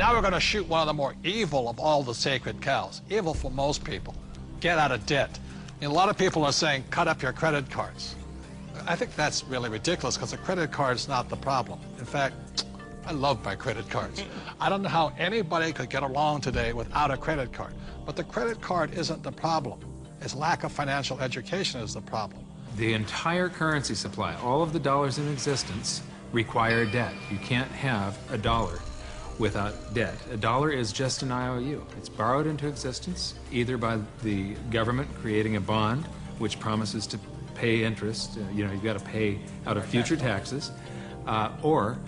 Now we're going to shoot one of the more evil of all the sacred cows. Evil for most people. Get out of debt. And a lot of people are saying, cut up your credit cards. I think that's really ridiculous because a credit card is not the problem. In fact, I love my credit cards. I don't know how anybody could get along today without a credit card. But the credit card isn't the problem. Its lack of financial education is the problem. The entire currency supply, all of the dollars in existence, require debt. You can't have a dollar without debt. A dollar is just an IOU. It's borrowed into existence either by the government creating a bond which promises to pay interest, you've got to pay out of future taxes, or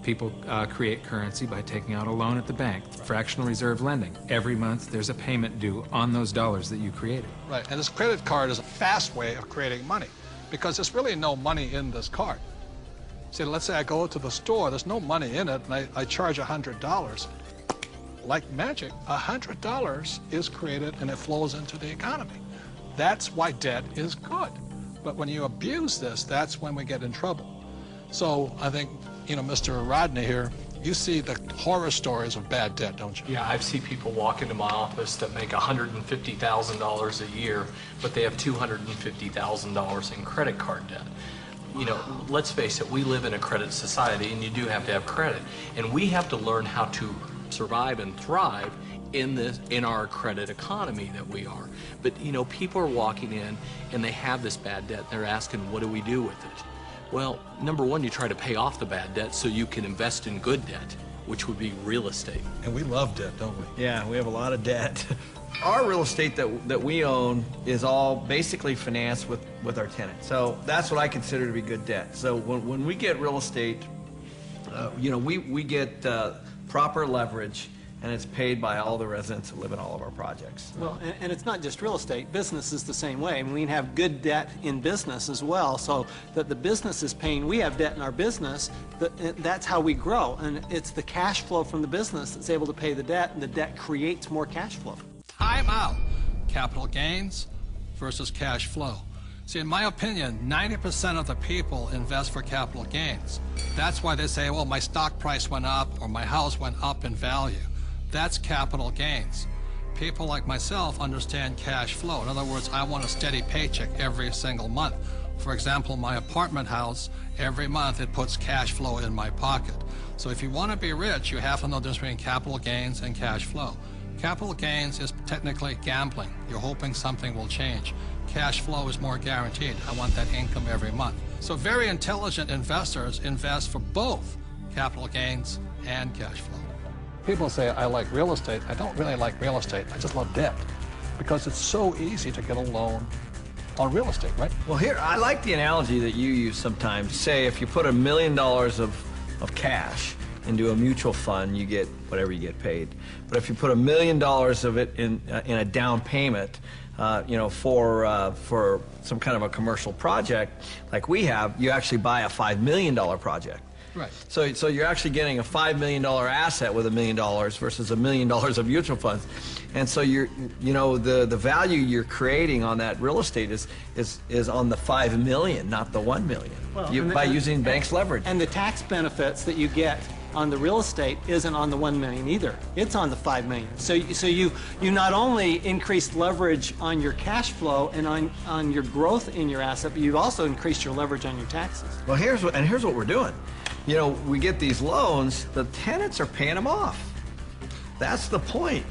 people create currency by taking out a loan at the bank, fractional reserve lending. Every month there's a payment due on those dollars that you created. Right, and this credit card is a fast way of creating money because there's really no money in this card. See, let's say I go to the store, there's no money in it, and I charge $100. Like magic, $100 is created and it flows into the economy. That's why debt is good. But when you abuse this, that's when we get in trouble. So I think, Mr. Rodney here, you see the horror stories of bad debt, don't you? Yeah, I've seen people walk into my office that make $150,000 a year, but they have $250,000 in credit card debt. Let's face it, we live in a credit society, and you do have to have credit. And we have to learn how to survive and thrive in our credit economy that we are. But, people are walking in, and they have this bad debt. They're asking, what do we do with it? Well, number one, you try to pay off the bad debt so you can invest in good debt, which would be real estate. And we love debt, don't we? Yeah, we have a lot of debt. Our real estate that we own is all basically financed with our tenants. So that's what I consider to be good debt. So when we get real estate, we get proper leverage, and it's paid by all the residents who live in all of our projects. Well, and it's not just real estate. Business is the same way. I mean, we can have good debt in business as well, so that the business is paying. We have debt in our business. That's how we grow, and it's the cash flow from the business that's able to pay the debt, and the debt creates more cash flow. Time out. Capital gains versus cash flow. See, in my opinion, 90% of the people invest for capital gains. That's why they say, well, my stock price went up or my house went up in value. That's capital gains. People like myself understand cash flow. In other words, I want a steady paycheck every single month. For example, my apartment house, every month it puts cash flow in my pocket. So if you want to be rich, you have to know the difference between capital gains and cash flow. Capital gains is technically gambling. You're hoping something will change. Cash flow is more guaranteed. I want that income every month. So very intelligent investors invest for both capital gains and cash flow. People say, I like real estate. I don't really like real estate. I just love debt because it's so easy to get a loan on real estate, right? Well, here, I like the analogy that you use sometimes. Say if you put $1 million of cash into a mutual fund, you get whatever you get paid. But if you put $1 million of it in a down payment, for some kind of a commercial project like we have, you actually buy a $5 million project. Right. So you're actually getting a $5 million asset with $1 million versus $1 million of mutual funds, and so the value you're creating on that real estate is on the $5 million, not the $1 million. Well, by using banks' leverage. And the tax benefits that you get on the real estate isn't on the $1 million either. It's on the $5 million. So you not only increased leverage on your cash flow and on your growth in your asset, but you've also increased your leverage on your taxes. Well, here's what we're doing. We get these loans, the tenants are paying them off. That's the point.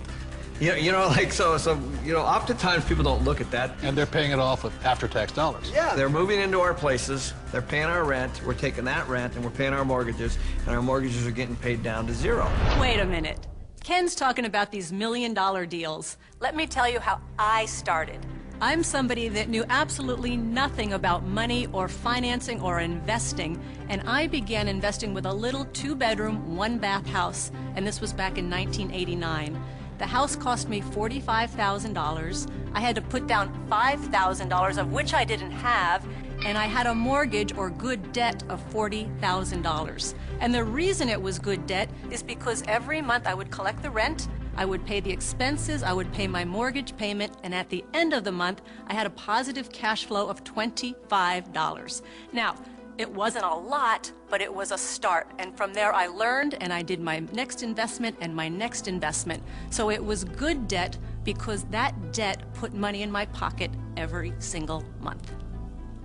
Oftentimes people don't look at that. And they're paying it off with after-tax dollars. Yeah, they're moving into our places, they're paying our rent, we're taking that rent, and we're paying our mortgages, and our mortgages are getting paid down to zero. Wait a minute. Ken's talking about these million-dollar deals. Let me tell you how I started. I'm somebody that knew absolutely nothing about money or financing or investing, and I began investing with a little 2-bedroom, 1-bath house, and this was back in 1989. The house cost me $45,000. I had to put down $5,000, of which I didn't have, and I had a mortgage or good debt of $40,000. And the reason it was good debt is because every month I would collect the rent, I would pay the expenses, I would pay my mortgage payment, and at the end of the month, I had a positive cash flow of $25. Now, It wasn't a lot, but it was a start. And from there I learned, and I did my next investment and my next investment. So it was good debt because that debt put money in my pocket every single month.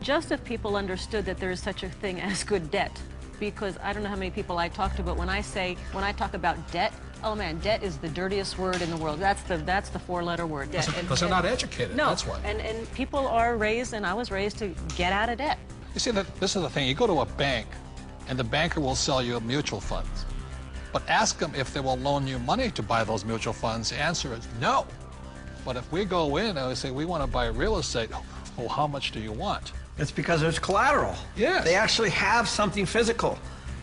Just if people understood that there is such a thing as good debt, because I don't know how many people I talk to, but when I talk about debt, oh man, debt is the dirtiest word in the world. That's the four-letter word, debt. Because they're not educated, no, that's why. And people are raised, and I was raised to get out of debt. You see, this is the thing. You go to a bank, and the banker will sell you mutual funds. But ask them if they will loan you money to buy those mutual funds. The answer is no. But if we go in and we say, we want to buy real estate, oh, how much do you want? It's because there's collateral. Yes. They actually have something physical.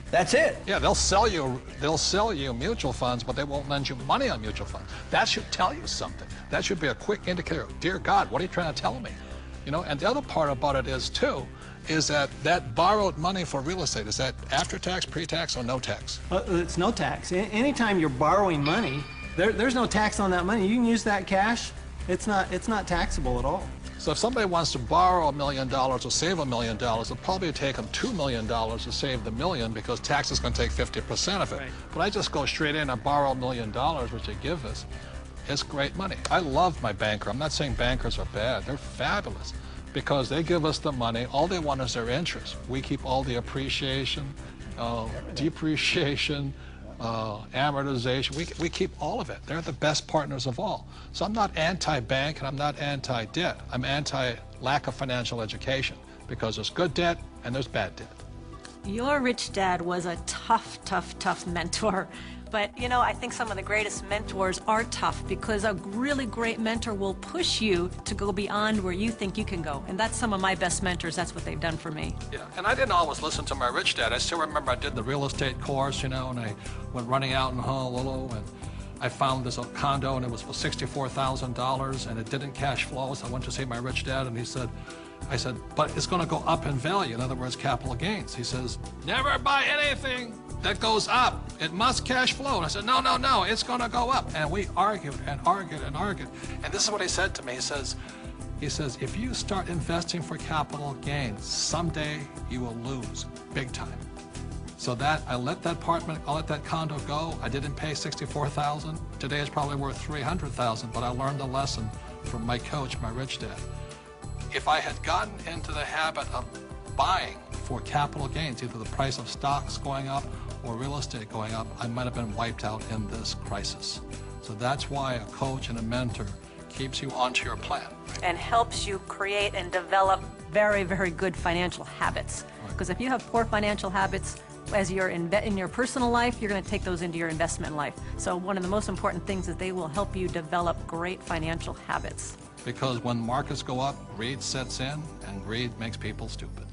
That's it. Yeah, they'll sell you mutual funds, but they won't lend you money on mutual funds. That should tell you something. That should be a quick indicator. Dear God, what are you trying to tell me? You know, and the other part about it is, too, is that borrowed money for real estate, is that after tax, pre-tax, or no tax? It's no tax. Anytime you're borrowing money, there's no tax on that money. You can use that cash. It's not taxable at all. So if somebody wants to borrow $1 million or save $1 million, it'll probably take them $2 million to save the million because tax is going to take 50% of it. Right. But I just go straight in and borrow $1 million, which they give us. It's great money. I love my banker. I'm not saying bankers are bad. They're fabulous because they give us the money. All they want is their interest. We keep all the appreciation, depreciation, amortization. We keep all of it. They're the best partners of all. So I'm not anti-bank and I'm not anti-debt. I'm anti-lack of financial education because there's good debt and there's bad debt. Your rich dad was a tough, tough, tough mentor. But, you know, I think some of the greatest mentors are tough because a really great mentor will push you to go beyond where you think you can go. And that's some of my best mentors. That's what they've done for me. Yeah, and I didn't always listen to my rich dad. I still remember I did the real estate course, you know, and I went running out in Honolulu, and I found this condo, and it was for $64,000, and it didn't cash flow. So I went to see my rich dad, and I said, but it's going to go up in value. In other words, capital gains. He says, never buy anything that goes up. It must cash flow. And I said, no, no, no, it's going to go up. And we argued and argued and argued. And this is what he said to me. He says, if you start investing for capital gains, someday you will lose big time. So that I let that condo go. I didn't pay $64,000. Today it's probably worth $300,000. But I learned the lesson from my coach, my rich dad. If I had gotten into the habit of buying for capital gains, either the price of stocks going up or real estate going up, I might have been wiped out in this crisis. So that's why a coach and a mentor keeps you onto your plan. And helps you create and develop very, very good financial habits. Because if you have poor financial habits as you're in your personal life, you're going to take those into your investment life. So one of the most important things is they will help you develop great financial habits. Because when markets go up, greed sets in, and greed makes people stupid.